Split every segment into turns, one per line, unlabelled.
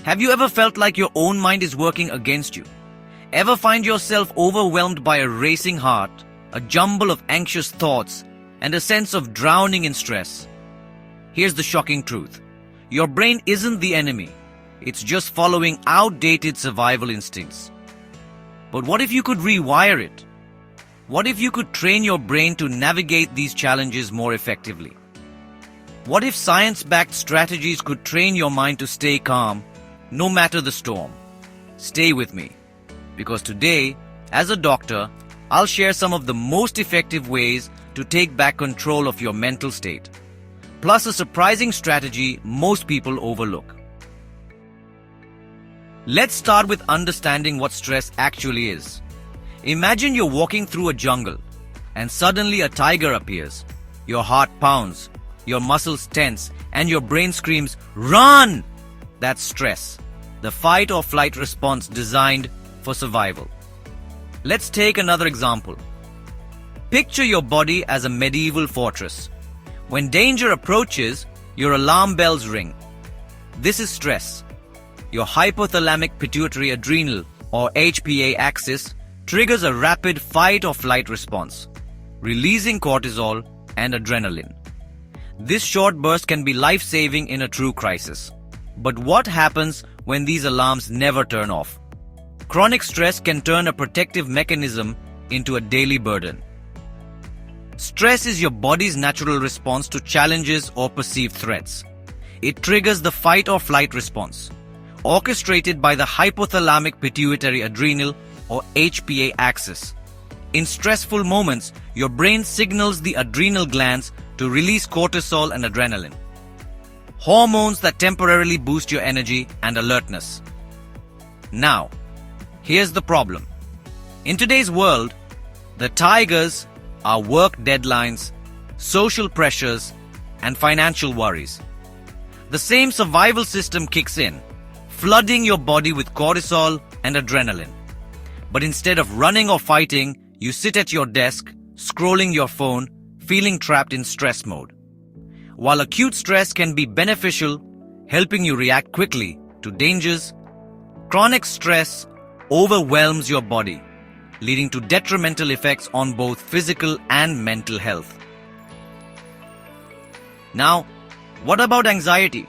Have you ever felt like your own mind is working against you? Ever find yourself overwhelmed by a racing heart, a jumble of anxious thoughts, and a sense of drowning in stress? Here's the shocking truth. Your brain isn't the enemy. It's just following outdated survival instincts. But what if you could rewire it? What if you could train your brain to navigate these challenges more effectively? What if science-backed strategies could train your mind to stay calm, no matter the storm? Stay with me, because today, as a doctor, I'll share some of the most effective ways to take back control of your mental state, plus a surprising strategy most people overlook. Let's start with understanding what stress actually is. Imagine you're walking through a jungle, and suddenly a tiger appears. Your heart pounds, your muscles tense, and your brain screams, "Run!" That's stress, the fight or flight response designed for survival. Let's take another example. Picture your body as a medieval fortress. When danger approaches, your alarm bells ring. This is stress. Your hypothalamic pituitary adrenal, or HPA axis, triggers a rapid fight or flight response, releasing cortisol and adrenaline. This short burst can be life-saving in a true crisis. But what happens when these alarms never turn off? Chronic stress can turn a protective mechanism into a daily burden. Stress is your body's natural response to challenges or perceived threats. It triggers the fight or flight response, orchestrated by the hypothalamic pituitary adrenal or HPA axis. In stressful moments, your brain signals the adrenal glands to release cortisol and adrenaline, hormones that temporarily boost your energy and alertness. Now, here's the problem. In today's world, the tigers are work deadlines, social pressures, and financial worries. The same survival system kicks in, flooding your body with cortisol and adrenaline. But instead of running or fighting, you sit at your desk, scrolling your phone, feeling trapped in stress mode. While acute stress can be beneficial, helping you react quickly to dangers, chronic stress overwhelms your body, leading to detrimental effects on both physical and mental health. Now, what about anxiety?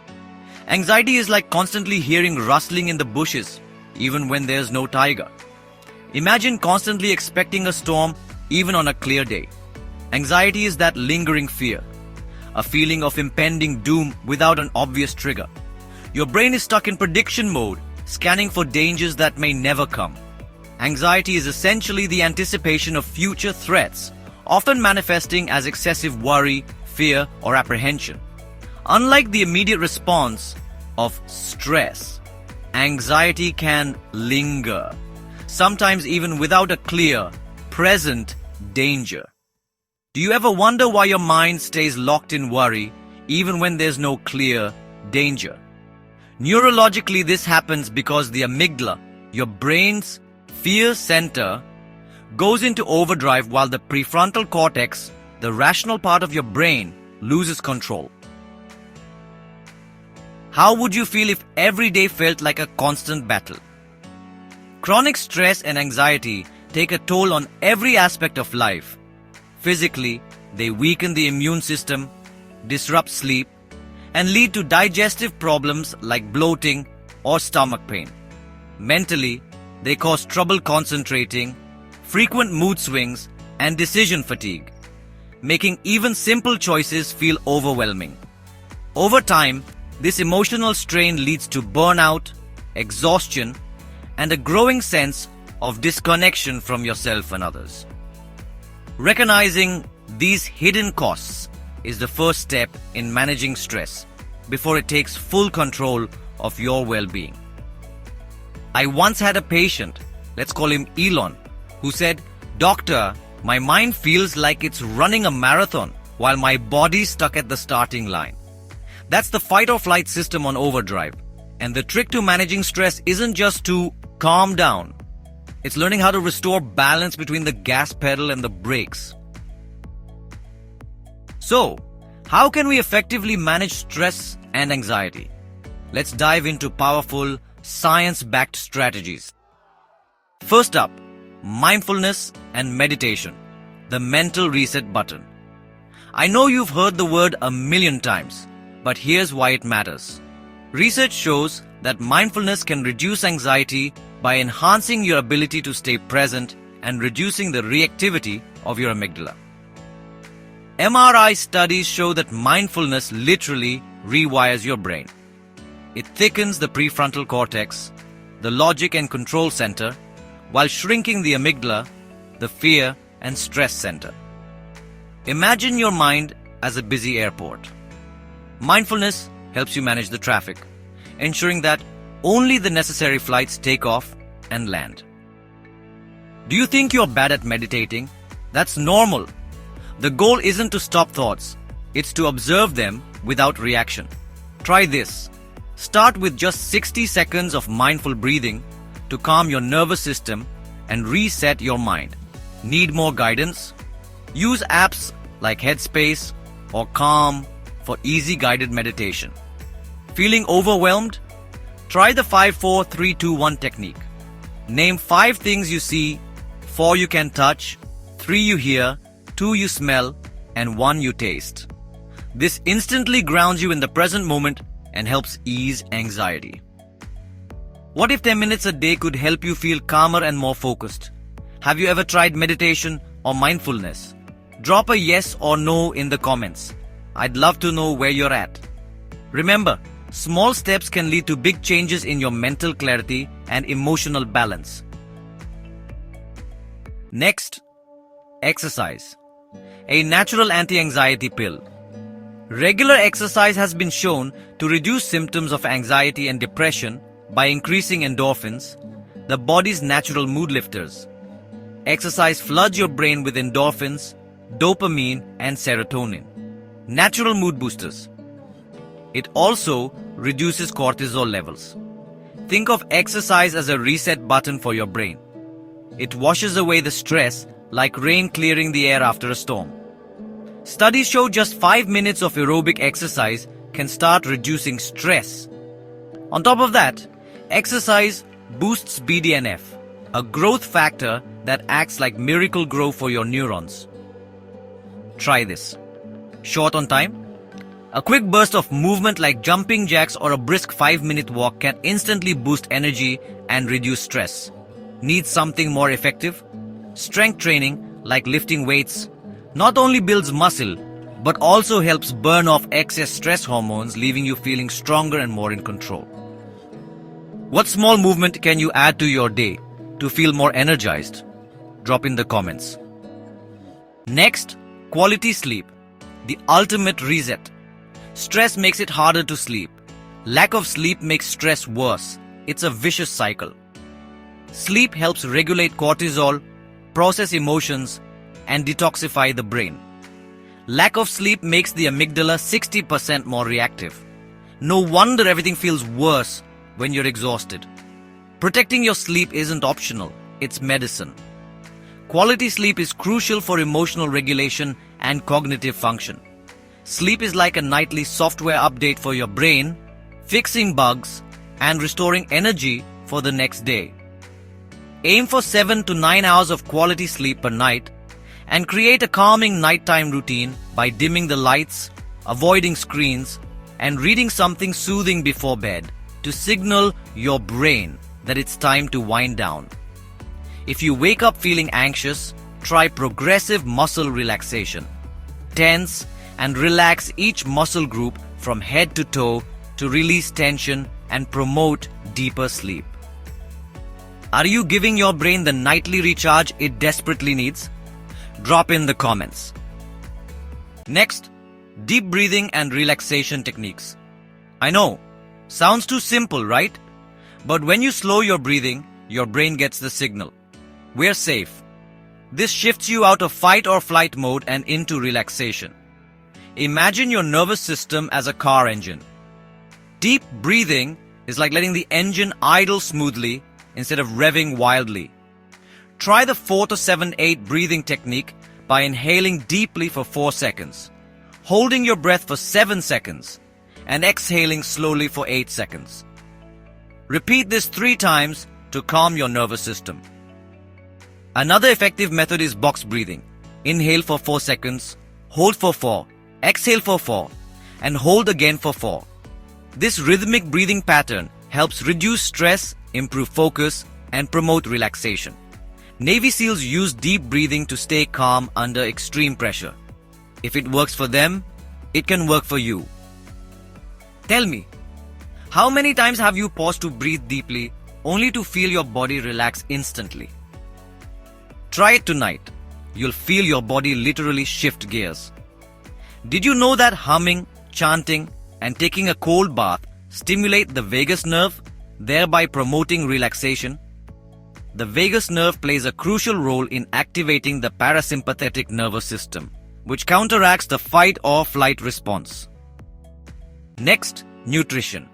Anxiety is like constantly hearing rustling in the bushes, even when there's no tiger. Imagine constantly expecting a storm, even on a clear day. Anxiety is that lingering fear, a feeling of impending doom without an obvious trigger. Your brain is stuck in prediction mode, scanning for dangers that may never come. Anxiety is essentially the anticipation of future threats, often manifesting as excessive worry, fear, or apprehension. Unlike the immediate response of stress, anxiety can linger, sometimes even without a clear, present danger. Do you ever wonder why your mind stays locked in worry, even when there's no clear danger? Neurologically, this happens because the amygdala, your brain's fear center, goes into overdrive while the prefrontal cortex, the rational part of your brain, loses control. How would you feel if every day felt like a constant battle? Chronic stress and anxiety take a toll on every aspect of life. Physically, they weaken the immune system, disrupt sleep, and lead to digestive problems like bloating or stomach pain. Mentally, they cause trouble concentrating, frequent mood swings, and decision fatigue, making even simple choices feel overwhelming. Over time, this emotional strain leads to burnout, exhaustion, and a growing sense of disconnection from yourself and others. Recognizing these hidden costs is the first step in managing stress before it takes full control of your well-being. I once had a patient, let's call him Elon, who said, "Doctor, my mind feels like it's running a marathon while my body's stuck at the starting line." That's the fight or flight system on overdrive. And the trick to managing stress isn't just to calm down. It's learning how to restore balance between the gas pedal and the brakes. So, how can we effectively manage stress and anxiety? let's dive into powerful, science-backed strategies. First up, mindfulness and meditation, the mental reset button. I know you've heard the word a million times, but here's why it matters. Research shows that mindfulness can reduce anxiety by enhancing your ability to stay present and reducing the reactivity of your amygdala. MRI studies show that mindfulness literally rewires your brain. It thickens the prefrontal cortex, the logic and control center, while shrinking the amygdala, the fear and stress center. Imagine your mind as a busy airport. Mindfulness helps you manage the traffic, ensuring that only the necessary flights take off and land. Do you think you're bad at meditating? That's normal. The goal isn't to stop thoughts, it's to observe them without reaction. Try this. Start with just 60 seconds of mindful breathing to calm your nervous system and reset your mind. Need more guidance? Use apps like Headspace or Calm for easy guided meditation. Feeling overwhelmed? Try the 5-4-3-2-1 technique. Name 5 things you see, 4 you can touch, 3 you hear, 2 you smell, and 1 you taste. This instantly grounds you in the present moment and helps ease anxiety. What if 10 minutes a day could help you feel calmer and more focused? Have you ever tried meditation or mindfulness? Drop a yes or no in the comments. I'd love to know where you're at. Remember, small steps can lead to big changes in your mental clarity and emotional balance. Next, exercise. A natural anti-anxiety pill. Regular exercise has been shown to reduce symptoms of anxiety and depression by increasing endorphins, the body's natural mood lifters. Exercise floods your brain with endorphins, dopamine, and serotonin, natural mood boosters. It also reduces cortisol levels. Think of exercise as a reset button for your brain. It washes away the stress like rain clearing the air after a storm. Studies show just 5 minutes of aerobic exercise can start reducing stress. On top of that, exercise boosts BDNF, a growth factor that acts like miracle grow for your neurons. Try this. Short on time? A quick burst of movement like jumping jacks or a brisk 5-minute walk can instantly boost energy and reduce stress. Need something more effective? Strength training, like lifting weights, not only builds muscle, but also helps burn off excess stress hormones, leaving you feeling stronger and more in control. What small movement can you add to your day to feel more energized? Drop in the comments. Next, quality sleep, the ultimate reset. Stress makes it harder to sleep. Lack of sleep makes stress worse. It's a vicious cycle. Sleep helps regulate cortisol, process emotions, and detoxify the brain. Lack of sleep makes the amygdala 60% more reactive. No wonder everything feels worse when you're exhausted. Protecting your sleep isn't optional, it's medicine. Quality sleep is crucial for emotional regulation and cognitive function. Sleep is like a nightly software update for your brain, fixing bugs and restoring energy for the next day. Aim for 7 to 9 hours of quality sleep per night and create a calming nighttime routine by dimming the lights, avoiding screens, and reading something soothing before bed to signal your brain that it's time to wind down. If you wake up feeling anxious, try progressive muscle relaxation. Tense and relax each muscle group from head to toe to release tension and promote deeper sleep. Are you giving your brain the nightly recharge it desperately needs? Drop in the comments. Next, deep breathing and relaxation techniques. I know, sounds too simple, right? But when you slow your breathing, your brain gets the signal. We're safe. This shifts you out of fight or flight mode and into relaxation. Imagine your nervous system as a car engine. Deep breathing is like letting the engine idle smoothly instead of revving wildly. Try the 4-7-8 breathing technique by inhaling deeply for 4 seconds, holding your breath for 7 seconds, and exhaling slowly for 8 seconds. Repeat this 3 times to calm your nervous system. Another effective method is box breathing. Inhale for 4 seconds, hold for 4, exhale for 4, and hold again for 4. This rhythmic breathing pattern helps reduce stress, improve focus, and promote relaxation. Navy SEALs use deep breathing to stay calm under extreme pressure. If it works for them, it can work for you. Tell me, how many times have you paused to breathe deeply only to feel your body relax instantly? Try it tonight. You'll feel your body literally shift gears. Did you know that humming, chanting, and taking a cold bath stimulate the vagus nerve, thereby promoting relaxation? The vagus nerve plays a crucial role in activating the parasympathetic nervous system, which counteracts the fight or flight response. Next, nutrition.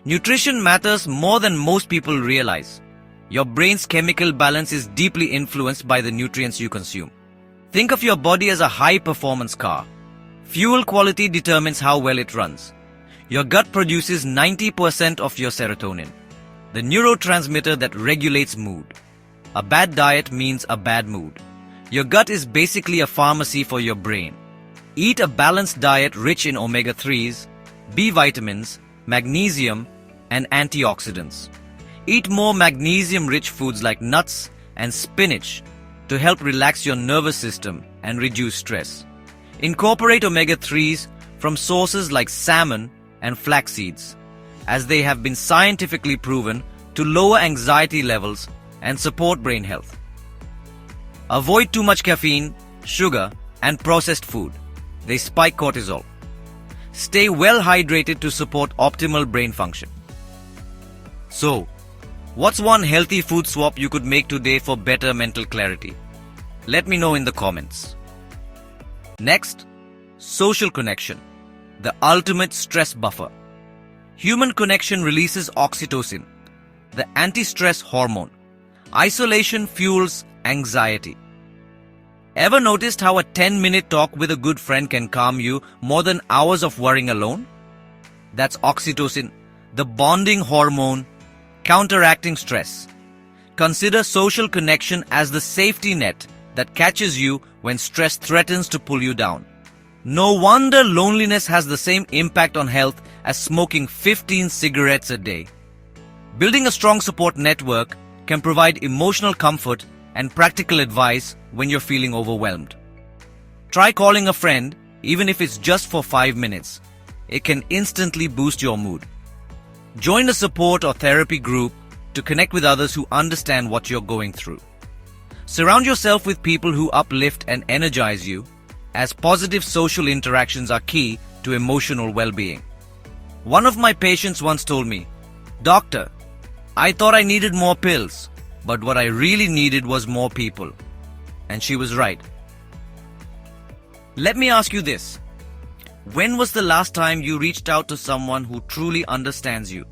Nutrition matters more than most people realize. Your brain's chemical balance is deeply influenced by the nutrients you consume. Think of your body as a high-performance car. Fuel quality determines how well it runs. Your gut produces 90% of your serotonin, the neurotransmitter that regulates mood. A bad diet means a bad mood. Your gut is basically a pharmacy for your brain. Eat a balanced diet rich in omega-3s, B vitamins, magnesium, and antioxidants. Eat more magnesium-rich foods like nuts and spinach to help relax your nervous system and reduce stress. Incorporate omega-3s from sources like salmon and flax seeds, as they have been scientifically proven to lower anxiety levels and support brain health. Avoid too much caffeine, sugar, and processed food. They spike cortisol. Stay well hydrated to support optimal brain function. So, what's one healthy food swap you could make today for better mental clarity? Let me know in the comments. Next, social connection, the ultimate stress buffer. Human connection releases oxytocin, the anti-stress hormone. Isolation fuels anxiety. Ever noticed how a 10-minute talk with a good friend can calm you more than hours of worrying alone? That's oxytocin, the bonding hormone, counteracting stress. Consider social connection as the safety net that catches you when stress threatens to pull you down. No wonder loneliness has the same impact on health as smoking 15 cigarettes a day. Building a strong support network can provide emotional comfort and practical advice when you're feeling overwhelmed. Try calling a friend, even if it's just for 5 minutes. It can instantly boost your mood. Join a support or therapy group to connect with others who understand what you're going through. Surround yourself with people who uplift and energize you, as positive social interactions are key to emotional well-being. One of my patients once told me, "Doctor, I thought I needed more pills, but what I really needed was more people." And she was right. Let me ask you this. When was the last time you reached out to someone who truly understands you?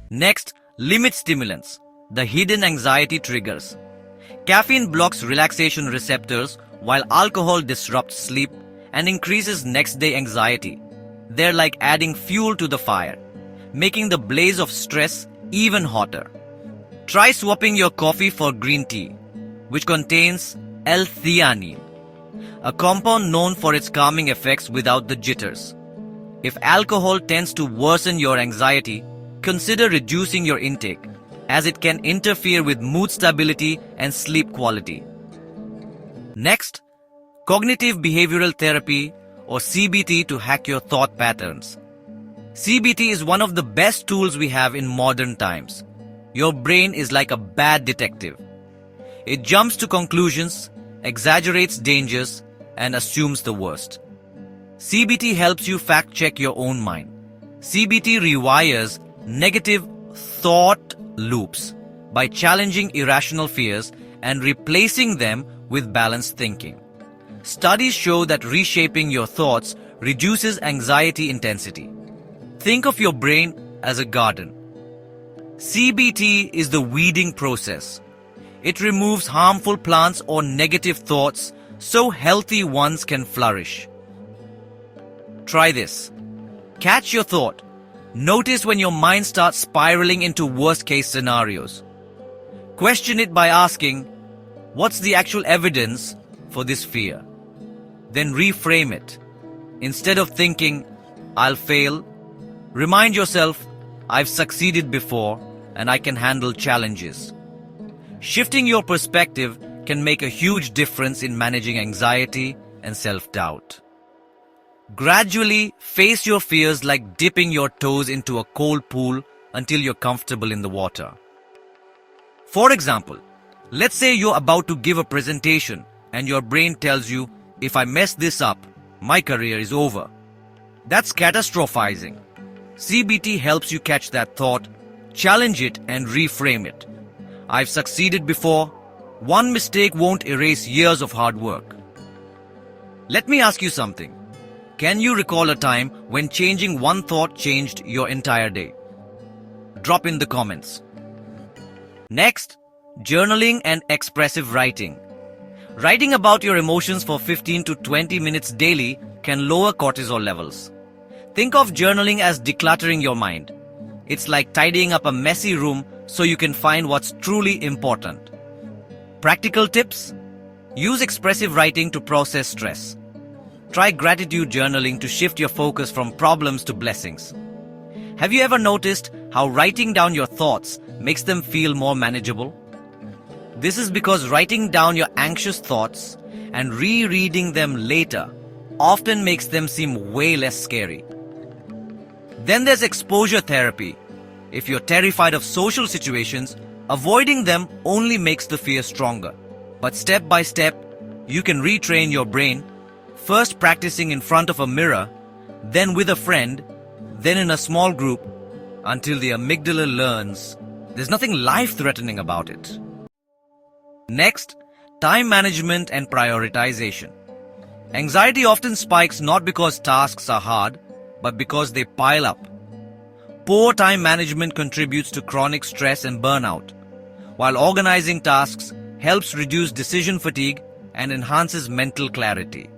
Next, limit stimulants, the hidden anxiety triggers. Caffeine blocks relaxation receptors while alcohol disrupts sleep and increases next-day anxiety. They're like adding fuel to the fire, making the blaze of stress even hotter. Try swapping your coffee for green tea, which contains L-theanine, a compound known for its calming effects without the jitters. If alcohol tends to worsen your anxiety, consider reducing your intake, as it can interfere with mood stability and sleep quality. Next, cognitive behavioral therapy, or CBT, to hack your thought patterns. CBT is one of the best tools we have in modern times. Your brain is like a bad detective. It jumps to conclusions, exaggerates dangers, and assumes the worst. CBT helps you fact-check your own mind. CBT rewires negative thought loops by challenging irrational fears and replacing them with balanced thinking. Studies show that reshaping your thoughts reduces anxiety intensity. Think of your brain as a garden. CBT is the weeding process. It removes harmful plants or negative thoughts so healthy ones can flourish. Try this. Catch your thought. Notice when your mind starts spiraling into worst-case scenarios. Question it by asking, what's the actual evidence for this fear? Then reframe it. Instead of thinking, I'll fail, remind yourself, I've succeeded before and I can handle challenges. Shifting your perspective can make a huge difference in managing anxiety and self-doubt. Gradually face your fears like dipping your toes into a cold pool until you're comfortable in the water. For example, let's say you're about to give a presentation and your brain tells you, if I mess this up, my career is over. That's catastrophizing. CBT helps you catch that thought, challenge it and reframe it. I've succeeded before. One mistake won't erase years of hard work. Let me ask you something. Can you recall a time when changing one thought changed your entire day? Drop in the comments. Next, journaling and expressive writing. Writing about your emotions for 15 to 20 minutes daily can lower cortisol levels. Think of journaling as decluttering your mind. It's like tidying up a messy room so you can find what's truly important. Practical tips? Use expressive writing to process stress. Try gratitude journaling to shift your focus from problems to blessings. Have you ever noticed how writing down your thoughts makes them feel more manageable? This is because writing down your anxious thoughts and rereading them later often makes them seem way less scary. Then there's exposure therapy. If you're terrified of social situations, avoiding them only makes the fear stronger. But step by step, you can retrain your brain, first practicing in front of a mirror, then with a friend, then in a small group, until the amygdala learns there's nothing life-threatening about it. Next, time management and prioritization. Anxiety often spikes not because tasks are hard, but because they pile up. Poor time management contributes to chronic stress and burnout, while organizing tasks helps reduce decision fatigue and enhances mental clarity.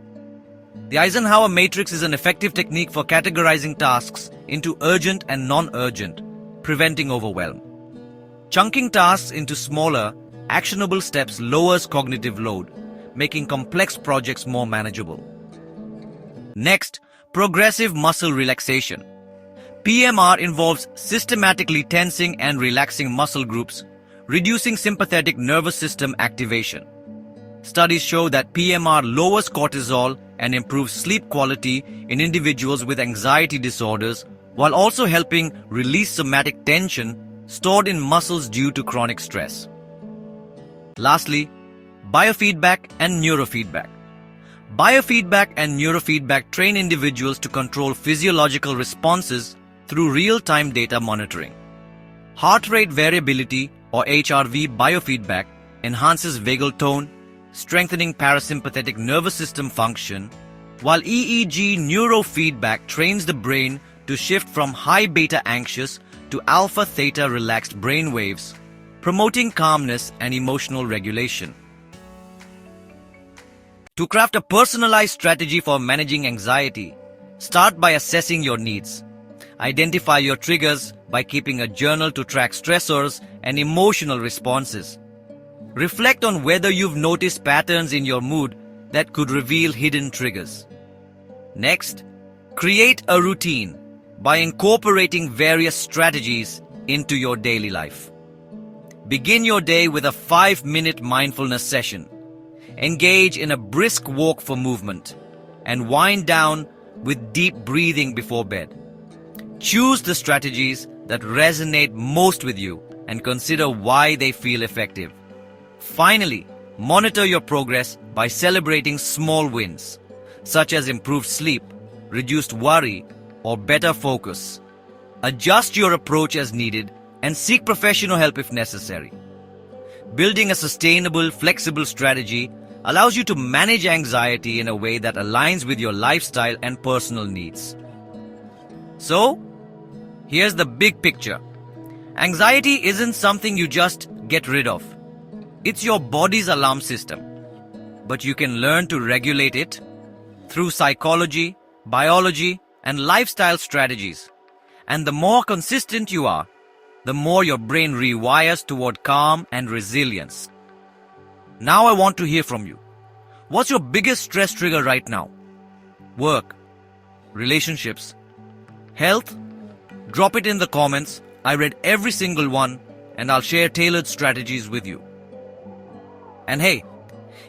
The Eisenhower matrix is an effective technique for categorizing tasks into urgent and non-urgent, preventing overwhelm. Chunking tasks into smaller, actionable steps lowers cognitive load, making complex projects more manageable. Next, progressive muscle relaxation. PMR involves systematically tensing and relaxing muscle groups, reducing sympathetic nervous system activation. Studies show that PMR lowers cortisol and improves sleep quality in individuals with anxiety disorders, while also helping release somatic tension stored in muscles due to chronic stress. Lastly, biofeedback and neurofeedback. Biofeedback and neurofeedback train individuals to control physiological responses through real-time data monitoring. Heart rate variability, or HRV biofeedback, enhances vagal tone, strengthening parasympathetic nervous system function, while EEG neurofeedback trains the brain to shift from high beta anxious to alpha theta relaxed brain waves, promoting calmness and emotional regulation. To craft a personalized strategy for managing anxiety, start by assessing your needs. Identify your triggers by keeping a journal to track stressors and emotional responses. Reflect on whether you've noticed patterns in your mood that could reveal hidden triggers. Next, create a routine by incorporating various strategies into your daily life. Begin your day with a 5-minute mindfulness session. Engage in a brisk walk for movement, and wind down with deep breathing before bed. Choose the strategies that resonate most with you and consider why they feel effective. Finally, monitor your progress by celebrating small wins, such as improved sleep, reduced worry, or better focus. Adjust your approach as needed and seek professional help if necessary. Building a sustainable, flexible strategy allows you to manage anxiety in a way that aligns with your lifestyle and personal needs. So, here's the big picture. Anxiety isn't something you just get rid of. It's your body's alarm system. But you can learn to regulate it through psychology, biology, and lifestyle strategies. And the more consistent you are, the more your brain rewires toward calm and resilience. Now I want to hear from you. What's your biggest stress trigger right now? Work, relationships, health? Drop it in the comments. I read every single one and I'll share tailored strategies with you. And hey,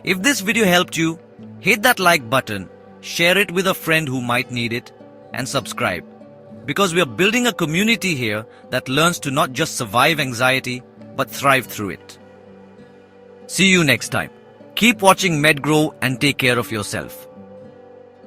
if this video helped you, hit that like button, share it with a friend who might need it, and subscribe. Because we are building a community here that learns to not just survive anxiety, but thrive through it. See you next time. Keep watching MedGroww and take care of yourself.